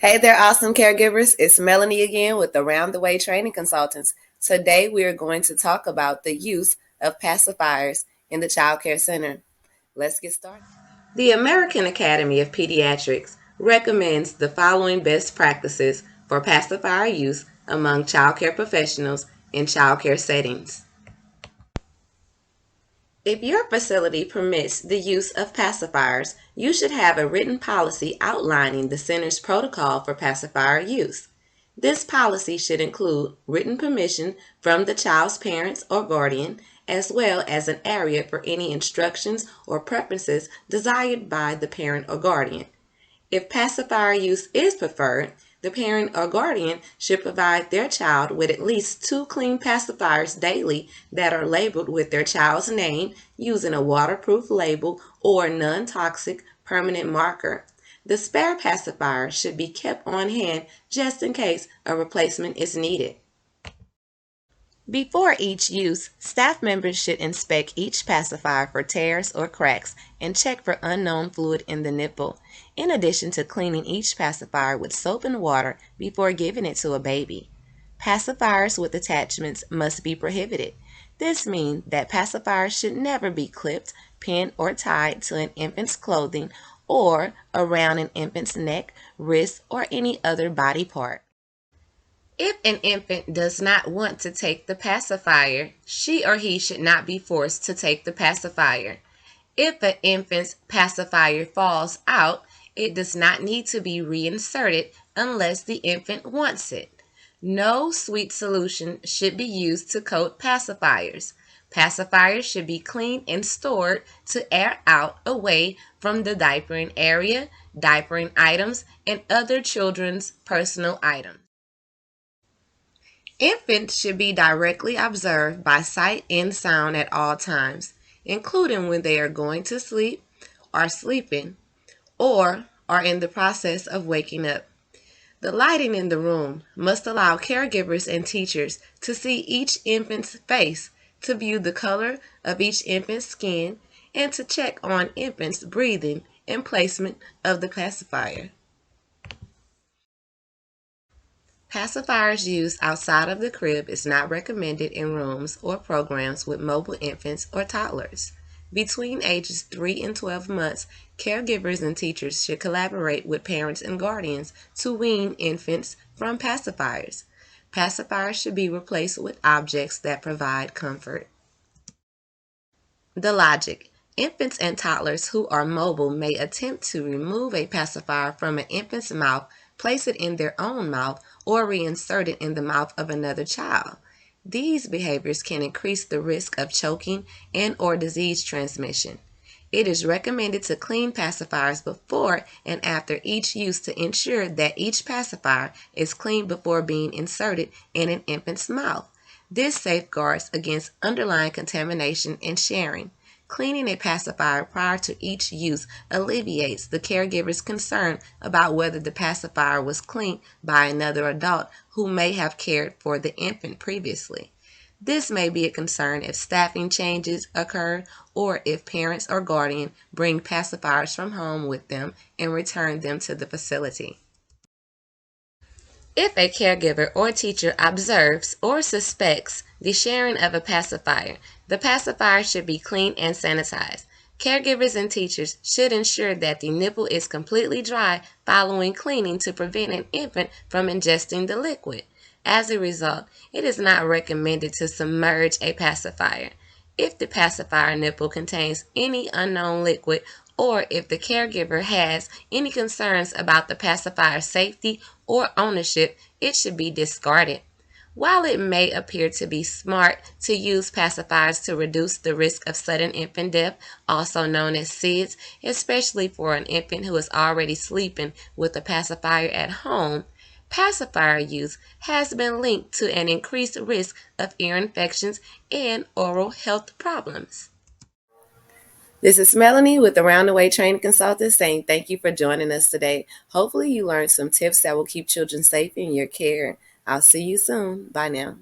Hey there, awesome caregivers. It's Melanie again with Around the Way Training Consultants. Today we are going to talk about the use of pacifiers in the Childcare Center. Let's get started. The American Academy of Pediatrics recommends the following best practices for pacifier use among childcare professionals in childcare settings. If your facility permits the use of pacifiers, you should have a written policy outlining the center's protocol for pacifier use. This policy should include written permission from the child's parents or guardian, as well as an area for any instructions or preferences desired by the parent or guardian. If pacifier use is preferred, the parent or guardian should provide their child with at least 2 clean pacifiers daily that are labeled with their child's name using a waterproof label or non-toxic permanent marker. The spare pacifier should be kept on hand just in case a replacement is needed. Before each use, staff members should inspect each pacifier for tears or cracks and check for unknown fluid in the nipple, in addition to cleaning each pacifier with soap and water before giving it to a baby. Pacifiers with attachments must be prohibited. This means that pacifiers should never be clipped, pinned, or tied to an infant's clothing or around an infant's neck, wrist, or any other body part. If an infant does not want to take the pacifier, she or he should not be forced to take the pacifier. If an infant's pacifier falls out, it does not need to be reinserted unless the infant wants it. No sweet solution should be used to coat pacifiers. Pacifiers should be cleaned and stored to air out away from the diapering area, diapering items, and other children's personal items. Infants should be directly observed by sight and sound at all times, including when they are going to sleep, are sleeping, or are in the process of waking up. The lighting in the room must allow caregivers and teachers to see each infant's face, to view the color of each infant's skin, and to check on infants' breathing and placement of the pacifier. Pacifiers used outside of the crib is not recommended in rooms or programs with mobile infants or toddlers. Between ages 3 and 12 months, caregivers and teachers should collaborate with parents and guardians to wean infants from pacifiers. Pacifiers should be replaced with objects that provide comfort. The logic. Infants and toddlers who are mobile may attempt to remove a pacifier from an infant's mouth, place it in their own mouth, or reinsert it in the mouth of another child. These behaviors can increase the risk of choking and or disease transmission. It is recommended to clean pacifiers before and after each use to ensure that each pacifier is cleaned before being inserted in an infant's mouth. This safeguards against underlying contamination and sharing. Cleaning a pacifier prior to each use alleviates the caregiver's concern about whether the pacifier was cleaned by another adult who may have cared for the infant previously. This may be a concern if staffing changes occur or if parents or guardian bring pacifiers from home with them and return them to the facility. If a caregiver or teacher observes or suspects the sharing of a pacifier, the pacifier should be cleaned and sanitized. Caregivers and teachers should ensure that the nipple is completely dry following cleaning to prevent an infant from ingesting the liquid. As a result, it is not recommended to submerge a pacifier. If the pacifier nipple contains any unknown liquid, or if the caregiver has any concerns about the pacifier's safety or ownership, it should be discarded. While it may appear to be smart to use pacifiers to reduce the risk of sudden infant death, also known as SIDS, especially for an infant who is already sleeping with a pacifier at home, pacifier use has been linked to an increased risk of ear infections and oral health problems. This is Melanie with Around the Way Training Consultants saying thank you for joining us today. Hopefully you learned some tips that will keep children safe in your care. I'll see you soon. Bye now.